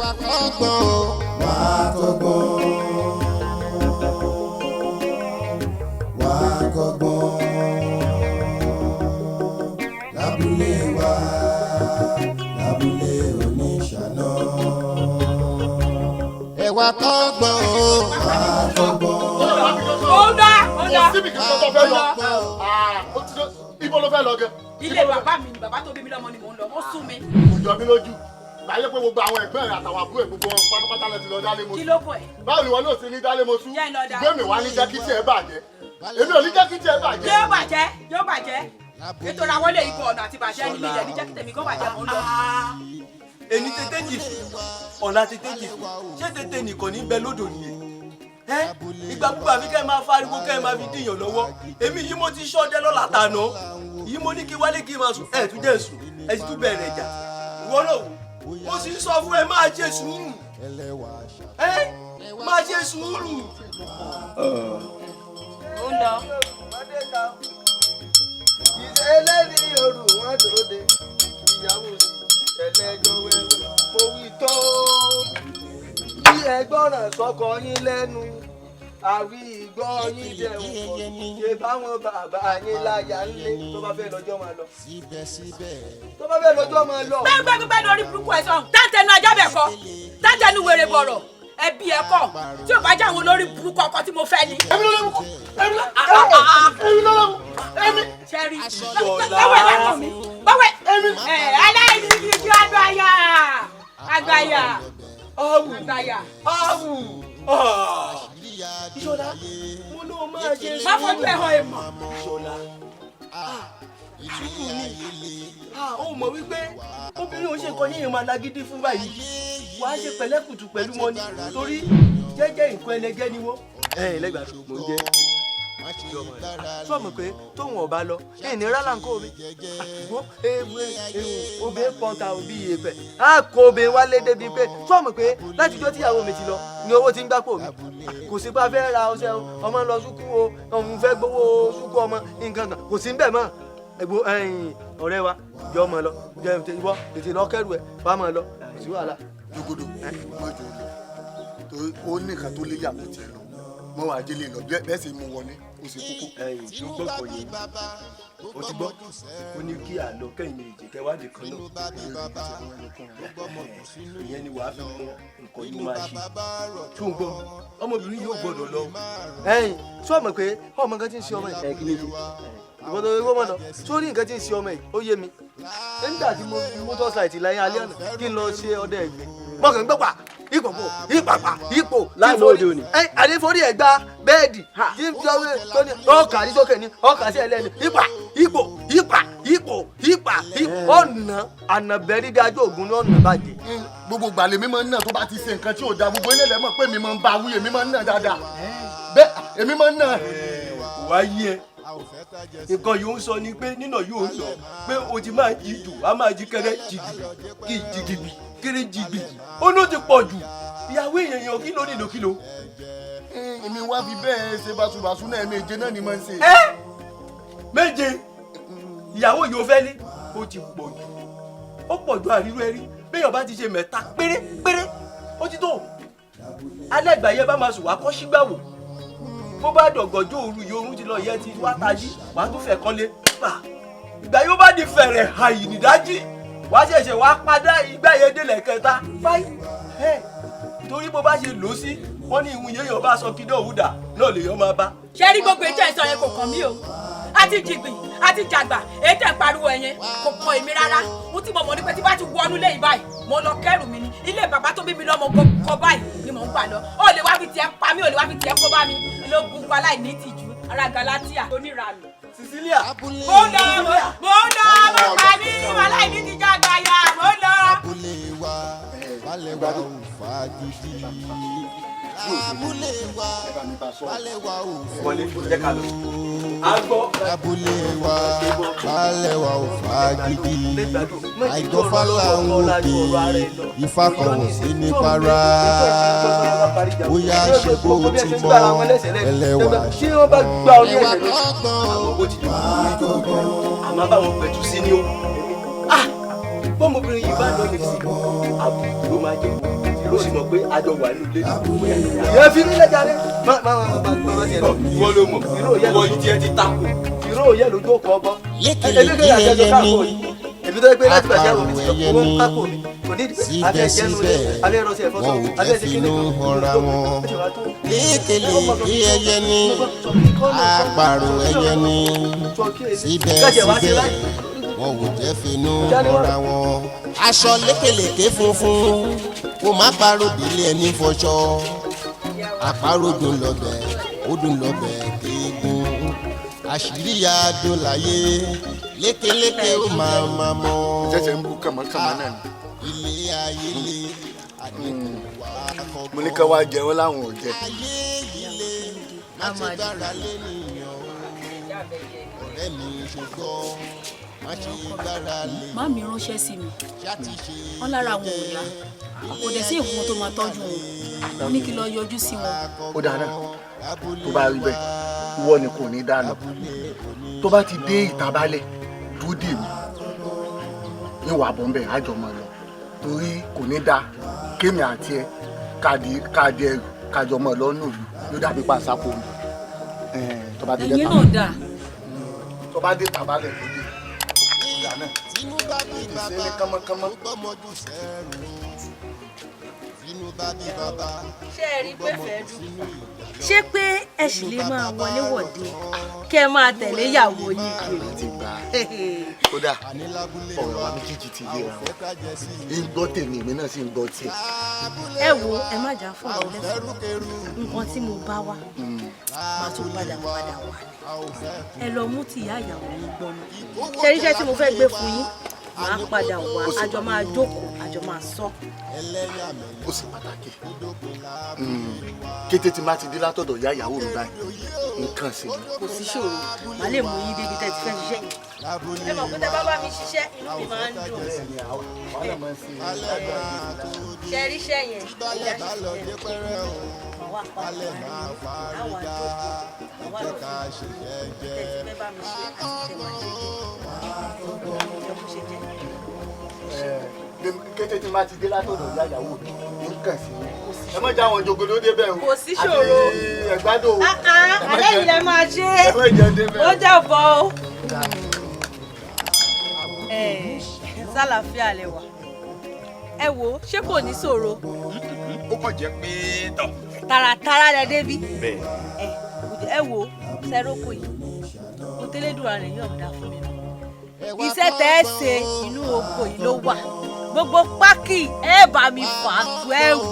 wá kọ́gbọ́n o. Wá kọ́gbọ́n. Wá kọ́gbọ́n. Lábúlé wa, lábúlé oníṣàná. Ẹ wá kọ́gbọ́n o. Wá kọ́gbọ́n. Ọ̀dà. Síbi kí ló fẹ́ lọ. Ibo ló fẹ́ lọ gẹ. Ilé bàbá mi ni bàbá tó bí mi lọ́mọ ni mò ń lọ. Ó sún mi. Kò jọ mí lójú. Láyé pé gbogbo àwọn ẹgbẹ́ rẹ̀ àtàwọn àbúrò ẹ̀ gbogbo wọn pátápátá lẹ ti lọ dálé mọ́sú. Kí ló kọ̀ ẹ́? Báwo ni wọn náà ti ní dálé mọ́sú? Jẹ́ ń lọ dá. Gbé mi wá ní jẹ́ kí tiẹ̀ bàjẹ́. Èmi ò ní jẹ́ kí tiẹ̀ bàjẹ́. Yóò bàjẹ́. Nítorí àwọn ilé ikọ̀ ọ̀nà àti bàjẹ́ ní ilẹ̀ ní jẹ́ kí tèmi kó bàjẹ́ mò ń lọ. Èmi tètè jì fún, ọ̀la tètè jì fún. Ṣé tètè nìkan ní bẹ lódò nìyẹn? Ìgbà púpọ̀ àfi kẹ́ ẹ máa fariwo kẹ́ ẹ máa fi dìyàn lọ́wọ́. Èmi yìí mo ti ṣọ́dẹ lọ́la tàná. Yìí mo ní kí wálé kí n máa sùn. Ẹ tún jẹ́ sùn. Ẹ sì tún bẹ̀rẹ̀ ìjà. Ìwọ náà wò. Mo sì ń sọ fún ẹ máa ṣe sùúrù. Máa ṣe sùúrù. Ó ń lọ. Ìṣẹ̀lẹ̀ ní òru wọn dòde. Ìyàwó sì ẹlẹ́jọ́ wẹ́wẹ́. Mo wí tó. Bí ẹgbọ́ràn sọkọ yín lẹ́nu. Àwí ìgbọ́ yín jẹun. Ṣé báwọn bàbá yín láyà ńlé tó bá fẹ́ lọ́jọ́ máa lọ? Tó bá fẹ́ lọ́jọ́ máa lọ. Gbẹ́gbẹ́gbẹ́ lórí burúkú ẹ̀ sọ̀hún. Táǹtẹ̀nu ajábẹ̀ kọ. Táǹtẹ̀nu wèrè bọ̀rọ̀. Ẹbí ẹ kọ̀. Tí ò bá jẹ́ àwọn olórí burúkú ọkọ tí mo fẹ́ ni. Èmi ló lẹ́mu. Ṣẹ́rí. Báwo ẹ̀ lákàn mi? Báwo ẹ̀ aláìní ibi àgbáyà. Àgbáyà. Àgbáyà. Ìṣọ̀lá, mo ní o máa ṣe sùúrù. Má fojú ẹ̀ hàn èèmọ̀. Ìṣọ̀lá, sùúrù ni. Ó mọ̀ wípé obìnrin ò ṣe nǹkan yíyan máa lágídí fún báyìí. Wàá ṣe pẹ̀lẹ́kùtù pẹ̀lú wọn ni torí jẹ́jẹ́ nǹkan ẹlẹgẹ́ ni wọ́n. Lẹ́gbàá mò ń jẹ́. Sọ́ọ̀mù pé tóun ọba lọ ní rálàǹkó mi. Obìnrin pọ́ńtà òbí ìyẹ̀pẹ̀. A kò obìnrin wálé débi pé sọ́ọ̀mù pé látijọ́ tíyàwó mi ti lọ ni owó ti ń gbápò mi. Kò sí bá fẹ́ ra ọṣẹ ọmọ lọ súkú o òun fẹ́ gbowó súkú ọmọ nǹkan kan kò sí ń bẹ̀ mọ́. Ọ̀rẹ́ wa jẹ́ ọmọ lọ jẹ́ ìwọ tètè lọ kẹ́rù ẹ̀ bá mọ̀ lọ sí wàhálà. Jogodo mọ́jọ lọ torí ó ní nǹkan tó lé yàtọ̀ tiẹ̀ lọ mọ́ wàá délé lọ bẹ́ẹ̀ sì mú wọlé ó sì kúkú. Ṣùgbọ́n kò yé o ti gbọ́ ó ní kí àlọ́ kẹ́yìn méjì kẹwàádìí kan náà ìyẹn ni wàá fi mọ nǹkan yìí máa ṣe ṣùgbọ́n ọmọbìnrin yóò gbọ́dọ̀ lọ. Sọ ma pé ọmọ nǹkan tí ń ṣe ọmọ yìí kí lè ṣe ìbọn ìwọ mọ̀ náà sórí nǹkan tí ń ṣe ọmọ yìí ó yé mi nígbà tí mo mọ́tò ṣáìtì láyé alẹ́ àná kí n lọ ṣe ọdẹ ẹ̀gbẹ́ mọ̀kàn gbọ́pà ìpòpò ìpàpà ipò láìmọ̀ òde òní. àdéforí ẹ̀ gba bẹ́ẹ̀dì tí ń fi ọwé tó ní ọkà ní sókè ní ọkà sí ẹlẹ́ni ipò ọ̀nà ànàbẹ́rí bí ajó ògùn ní ọ̀nà bàjẹ́. Gbogbo gbàlè mi máa ń nà tó bá ti ṣe nǹkan tí ò da gbogbo ilé lẹ́mọ̀ pé mi máa ń ba wúyè mi máa ń nà dáadáa bẹ́ẹ̀ èmi máa ń nà. Wá yí ẹ nǹkan yóò sọ ni pé nínà yóò sọ pé o ti máa jí jù á máa jí kẹrẹ jìgì kí jìgìbì kéré jìgbì ó ló ti pọ̀ jù ìyàwó èèyàn kí ló nílò kí ló. Èmi wá fi bẹ́ẹ̀ ṣe báṣubàṣu náà méje náà ni máa ń ṣe. Méje ìyàwó yìí ó fẹ́ lé ó ti pọ̀ jù ó pọ̀ jù àrírú ẹrí béèyàn bá ti ṣe mẹ́ta péré ó ti tó alẹ́ ìgbà yẹn bá máa sùn wá kọ́ sígbàwò bó bá dọ̀gọ̀jọ́ òru yìí oorun ti lọ yẹ ti wá tají wàá tún fẹ̀ kán lé ìgbà yóò bá di fẹ̀rẹ̀ àyè nídájí wàá ṣẹ̀ṣẹ̀ wá padà ìgbà yẹn délẹ̀ kẹta báyìí torí bó bá ṣe lò ó sí wọ́n ní ìwúyẹ yẹn bá sọ kí dọ̀wúdà náà lè yọ máa bá. Ṣé rí gbogbo ètò ẹ̀sọ́ yẹn kò kàn mí o? Àti jìgbìn àti jàgbà ètò ìpariwo ẹ̀yẹn kò kàn èmi rárá. Mo ti mọ̀ ní pé tí bá ti wọnú lé ìbáyìí mo lọ kẹ́rù mi ní ilé bàbá tó bí mi lọ́mọ kọ báyìí ni mò ń gbà lọ. Ó lè wá fi tiẹ̀ pa mí, ó lè wá fi tiẹ̀ kó bá mi. Ológun pa láì ní ìtìjú ara Galatia oníranù. Cecilia. Mo pa ní aláì ní ìtìjú àgbáyà mo lọ. Abúlé wa balẹ̀ wa ò fagídí. Abúlé wa balẹ̀ wa ò fagídí. Abúlé wa balẹ̀ wa ò fagídí. Àìgbọ́fálà ń wòkè Ifá kan ò sí ní para. Bóyá ṣe bó ti mọ ẹlẹ́wà ṣe ẹwà kọ́gbọ́n. Àmọ́ báwọn pẹ̀tù sí ni ó. Bọ́mọbìnrin yìí bá lọ lè sí àbùkù ló máa jẹ́. ó sì mọ̀ pé àjọ wà nínú ilé. ìyẹn fi nílẹ̀ jáde. má tiẹ̀ lọ. ìwọ ló mọ̀ ìwọ yìí tiẹ̀ ti ta. ìró òye lójú ọkọ̀ ọgbọ́n. eléyìí àjẹjọ káàkó yìí. èmi tó yẹ pé láti bàjẹ́ àwọn òbí wọn káàkó mi kò ní alẹ́ jẹ́nu lé alẹ́ rọ́ọ̀sì ẹ̀fọ́ tó alẹ́ ti kíni lékeleke ẹyẹ ní àparò ẹyẹ ní síbẹ̀síbẹ̀ wọn ò jẹ́ finú họra wọn. aṣọ lékeleke funfun kò má parọ́ délé ẹni fọṣọ àparò dùn lọ́bẹ̀ ó dùn lọ́bẹ̀ kéegun àṣírí ya dùn láyé lékeleke ó máa mọ́. jẹ́jẹ́ ń bú kàmákàmá náà ni. ilé ayé lé àdínkù wá kọ́kọ́. mo ní ká wá jẹ wọn láwọn ò jẹ. ayé ilé má ṣe gbára lé nìyàn ọ̀rẹ́ mi ṣùgbọ́n má ṣe gbára lé. má mi ránṣẹ́ sí mi wọ́n lára àwọn ò yá kò dẹ̀ sí ìwọ̀n tó máa tọ́jú wọn mo ní kí lọ yọjú sí wọn. ó dáná tó bá rí bẹ́ẹ̀ ìwọ ni kò ní dáná tó bá ti dé ìta balẹ̀ tó dè mí níwà bọ́m̀bẹ̀ àjọmọ̀ lọ torí kò ní dá kémi àti ẹ káàdì ẹrù kájọmọ̀ lọ́nà òlu ló dàbí pàṣípò mi tó bá dé ẹ̀yin náà dà. tó bá dé ìta balẹ̀ tó dé ìgbà náà tinú bá bí bàbá ní kánmọ́kánmọ́. ó gbọ́mọdù sẹ́rù tinú bá bí bàbá. ṣé ẹ rí pé fẹ́ẹ́ dùn ṣé pé ẹ sì lè máa wọlé wọ̀de kẹ́ ẹ máa tẹ̀lé ìyàwó yín kiri. ti gbà kódà ọ̀rọ̀ wa méjèèjì ti yéra wọn ń gbọ́ tèmi èmi náà sì ń gbọ́ tiẹ̀. ẹ wo ẹ má jà fún ọ lẹ́sìn nǹkan tí mo bá wá máa tún padà wá ni ẹ lọ mú ti ìyá ìyàwó yín gbọ́ mi ṣe iṣẹ́ tí mo fẹ́ gbé fún yín máa padà wá àjọ máa jókòó àjọ máa sọ. ó sì pàtàkì kété tí má ti dé látọ̀dọ̀ ìyá ìyàwó mi báyìí nǹkan sí ni. kò sí ṣòro màá lè mú yín débi tẹ́ ti fẹ́ ṣiṣẹ́ ẹ mọ̀ pé tẹ́ bá bá mi ṣiṣẹ́ inú mi máa ń dùn. ṣe rí iṣẹ́ yẹn ìyá ṣiṣẹ́ àwa àpapọ̀ àwa àjọpọ̀ àwa lọ fún tẹ́ ti fẹ́ bá mi ṣe àti tẹ́ máa ṣe jẹ́ ọmọ ṣe jẹ́. kété tí má ti dé látọ̀dọ̀ ìyá ìyàwó mi nǹkan sí ni. ẹ má já àwọn jogodo débẹ̀ o. kò sí ṣòro àti ẹ̀gbádò. alẹ́ yìí lẹ máa ṣe ẹ má jẹ débẹ̀. ó jà bọ́ o. sálàáfíà lẹ wà ẹ wo ṣé kò ní ṣòro. ó kàn jẹ́ pé tán. tààràtàrà lẹ débi. bẹ́ẹ̀. ẹ wo sẹ́rókò yìí kò tẹ́lẹ̀dùn ara rẹ̀ yóò dá fún mi. iṣẹ́ tẹ́ ẹ ṣe inú oko yìí ló wà gbogbo pákí ẹ bá mi fà á tu ẹrù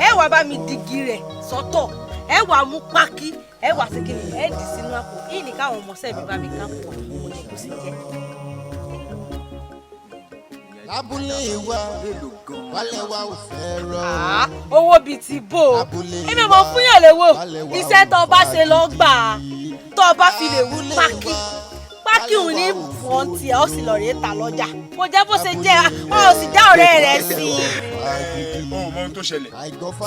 ẹ wá bá mi digi rẹ̀ sọ́tọ̀ ẹ wá mú pákí ẹ wá sí kí ni ẹ dì sínú àpò kí ni káwọn ọmọọṣẹ́ mi bá mi ká pọ̀ kò ní kó sì jẹ́. lábúlé wa wálé wa ò fẹ́ rọ. owó bíi ti bò ó èmi mọ̀ fún yàn léwò iṣẹ́ tó bá ṣe lọ gbà á tó bá fi lè wú pákí òun ní fọ́ǹtì ẹ̀ ó sì lọ rèé ta lọ́jà kò jẹ́ bó ṣe jẹ́ ọ ò sì dá ọ̀rẹ́ rẹ̀ sí i. ọmọ ohun tó ṣẹlẹ̀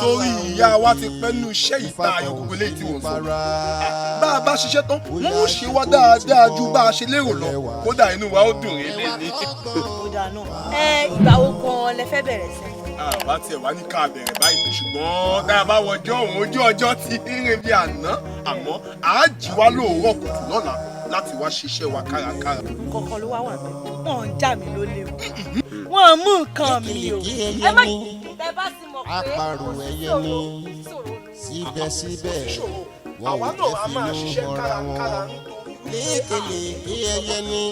torí ìyá wa ti pẹ́ nínú iṣẹ́ ìta ayọ̀kọ̀kọ̀ léyìí tí wọ́n sọ. bá a bá ṣiṣẹ́ tán wọ́n ó ṣe wá dáadáa ju bá a ṣe lérò lọ kódà inú wa ó dùn rí lé ní. kódà náà ìgbà wo gan-an lẹ fẹ́ bẹ̀rẹ̀ sí. àbá tiẹ̀ wá ní ká bẹ̀rẹ̀ báyìí ṣùgbọ́n tá a bá wọjọ́ òun ojú ọjọ́ ti rìn bí àná àmọ́ àá jí wá lóòrọ̀ kùtù lọ́la láti wá ṣiṣẹ́ wa kárakára. kọ̀ọ̀kan ló wá wà bẹ́ẹ̀ wọ́n ń jà mí lólè o wọ́n mú nǹkan mi o ẹ má tẹ bá ti mọ̀ pé àparò ẹyẹ ní síbẹ̀síbẹ̀ wọn ò jẹ́ finú họra wọn. lékeleke ẹyẹ ní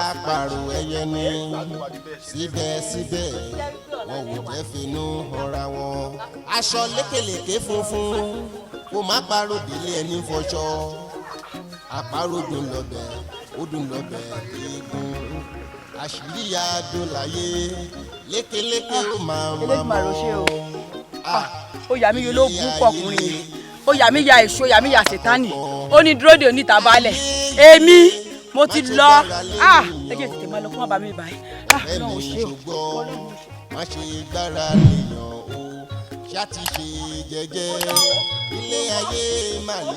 àparò ẹyẹ ní síbẹ̀síbẹ̀ wọn ò jẹ́ finú họra wọn. aṣọ lékeleke funfun kò má parọ́ délé ẹni fọṣọ àparò dùn lọ́bẹ̀ ó dùn lọ́bẹ̀ eégún àṣírí ya dùn láyé lékeleke ó máa mọ́. ó yà mí yọ ló bú pọkùnrin yìí ó yà mí ya èso yà mí ya ṣètánì ó ní dúró de oníta balẹ̀ èmi mo ti lọ ẹ jẹ́ tètè máa lọ fún bàbá mi báyìí náà ò ṣe o. má ṣe gbára lèèyàn o ṣáàtì ṣe jẹ́jẹ́ ilé ayé má lè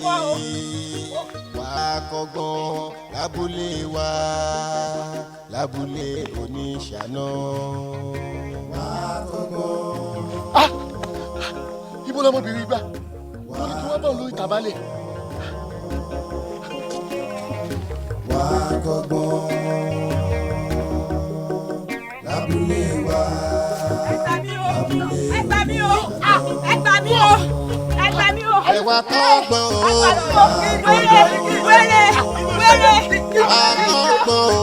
wà akọgbọ́n lábúlé wa lábúlé oníṣàná. Ibo lọmọbìnrin gbà wọ́n ní kí wọ́n bọ̀ lórí tàbálẹ̀. wà á kọ́gbọ́n lábúlé wa lábúlé ẹ gbà mí o ẹ gbà mí o ẹ gbà mí o. ẹ wá kọ́gbọ́n o wẹ́rẹ́ wẹ́rẹ́ wẹ́rẹ́ akọ́gbọ́n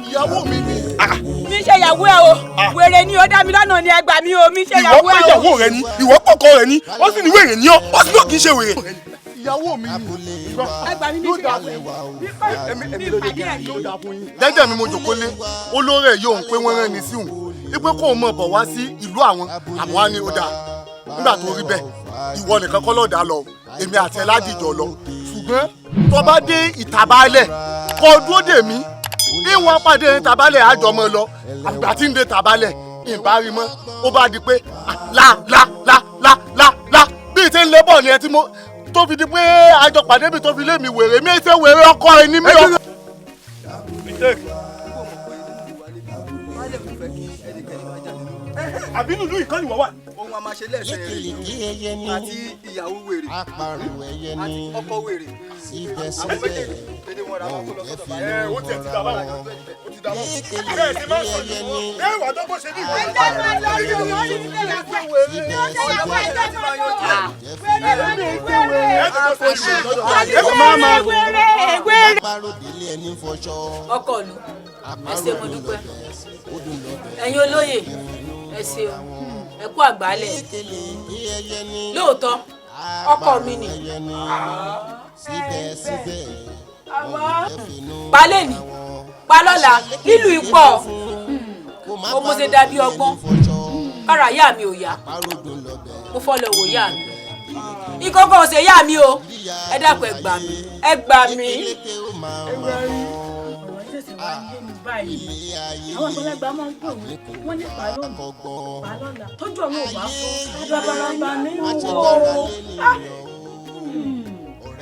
ìyàwó mi ni. mi ṣe ìyàwó ẹ o wèrè ni ó dá mi lọ́nà ni ẹ gbà mí o mi ṣe ìyàwó ẹ o. ìwọ pé ìyàwó rẹ ni ìwọ kọkọ rẹ ni ó sì ní wèrè ni ó sì náà kì í ṣe wèrè. ìyàwó mi ni. ẹ gbà mí mi ṣe ìyàwó ẹ mi pàdé ẹ ní. jẹ́jẹ́ mi mo jòkó lé olórí ẹ̀ yóò ń pé wọ́n rán ni sí òun wípé kó o mọ̀ bọ̀ wá sí ìlú àwọn àmọ́ á ní ó dáa nígbà tó rí bẹ́ẹ̀ ìwọ nìkan kọ́ lọ́ọ̀dà lọ èmi àti ẹ̀ ládìjọ lọ ṣùgbọ́n tó bá dé ìtàbálẹ̀ kó o dúró dè mí ìwọ̀n pàdé ìtàbálẹ̀ àjọmọ́ lọ àgbà tí ń de tàbálẹ̀ ìbárí mọ́ ó bá di pé la bíi tí ń lé bọ̀ ni ẹ tí mo tó fi di pé àjọ pàdé mi tó fi lé mi wèrè mi ṣe wèrè ọkọ ẹ ní mi ọ. àbí nínú ìkànnì wọ́n wà. ohun a máa ṣe lẹ́sẹ̀ àti ìyàwó wèrè àti ọkọ wèrè. síbẹ̀síbẹ̀ wọn ò jẹ́ fi ó tiẹ̀ ti dàbà ó ti dàbà bẹ́ẹ̀ ti máa ń sọ yìí bẹ́ẹ̀ wà dọ́gbọ́n ṣe ní ìwé. ọkọ lu ẹ ṣé mo dúpẹ́ ẹ̀yin olóyè ẹ ṣeun ẹ kú àgbálẹ̀ lóòótọ́ ọkọ mi ni palẹ̀ ni palọ́la nílùú ipò ó mo ṣe dàbí ọgbọ́n kára ìyá mi ò yá mo fọ́ lọ wò ìyá mi ìkókó ọ̀sẹ̀ ìyá mi o ẹ dákun ẹ gbà mí ẹ gbà mí. àwọn àgbàlagbà máa ń pè wọ́n ní pàlọ́nà tọ́jú ọmọ ò bá fọ́ àgbàlagbà ní wò ó.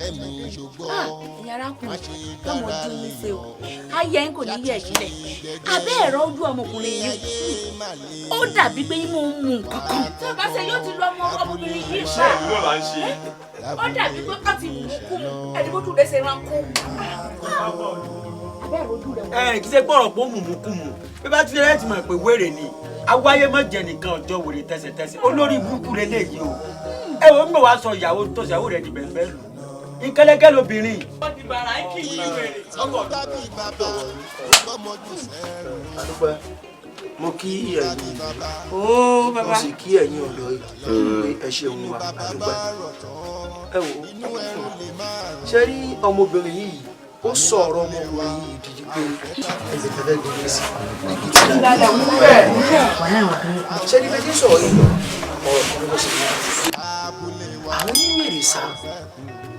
ẹ̀yin arákùnrin lọ́mọ ojú yín ṣe o ayé yín kò ní yẹ̀ sílẹ̀ abẹ́ ẹ̀rọ ojú ọmọkùnrin yìí ó dàbí pé mo ń mu nǹkan kan tí o bá ṣe yóò ti lọ ọmọbìnrin yìí pa ó dàbí pé ká ti mú kú ẹ̀dínwójú rẹ̀ ṣe máa ń kú. kì í ṣe gbọ́rọ̀ pé ó mùmùkùmù bí bá ti rẹ́ ti mọ̀ pé wèrè ni awáyé má jẹ nìkan ọjọ́ wèrè tẹ̀sẹ̀tẹ̀sẹ̀ olórí burúkú lé léyìí o ẹ wo ń bọ̀ wá sọ ìyàwó tó ṣàwó rẹ̀ di bẹ̀rẹ̀ lù ìkẹlẹ́kẹ́ lobìnrin. wọ́n ti bàrà ń kì í wèrè ọkọ̀ àdúpẹ́ mo kí ẹ̀yin mo sì kí ẹ̀yin ọ̀dọ́ yìí ẹ ṣeun wa àdúpẹ́ ẹ wò ṣe rí ọmọbìnrin yìí ó sọ ọ̀rọ̀ ọmọkùnrin yìí dídí pé ẹ̀jẹ̀ tẹ́lẹ̀ gbé sí ṣé ní bẹ́ẹ̀ tí sọ̀rọ̀ yìí lọ ọ̀rọ̀ kan ló ṣe ní àwọn oníwèrè sá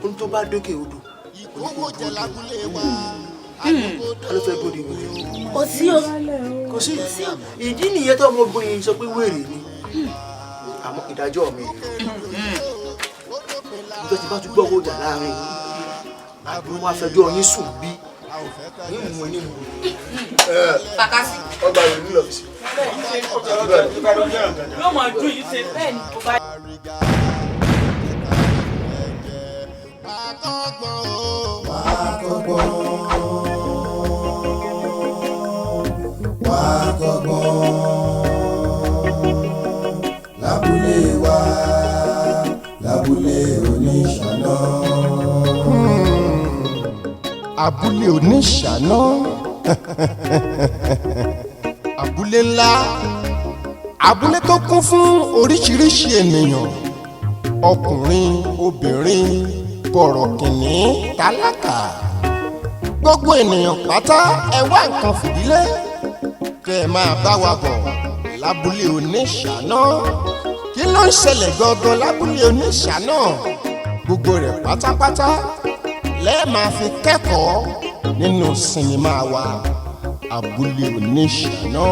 ohun tó bá dókè odò ta ló fẹ́ gbódì wèrè kò sí o kò sí ìdí nìyẹn tó ọmọbìnrin sọ pé wèrè ni àmọ́ ìdájọ́ mi nígbà tí bá tún gbọ́ wọ́jà láàrin àbí wọn afẹjọ́ yín sùn bí yín mú ní mú Fàkásí ọgbà rẹ̀ nílò ọ́fíìsì. yóò mọ̀ ojú yìí ṣe bẹ́ẹ̀ ni kò bá. lábúlé wa lábúlé oníṣàná. abúlé oníṣàná abúlé ńlá abúlé tó kún fún oríṣiríṣi ènìyàn ọkùnrin obìnrin bọ̀rọ̀kìnní tálákà gbogbo ènìyàn pátá ẹ wá nǹkan fìdílé kẹ́ ẹ máa bá wa bọ̀ lábúlé oníṣàná. Kí ló ń ṣẹlẹ̀ gangan lábúlé oníṣàná? Gbogbo rẹ̀ pátápátá lẹ́ẹ̀ máa fi kẹ́kọ̀ọ́ nínú sinimá wa Abúlé Oníṣàná.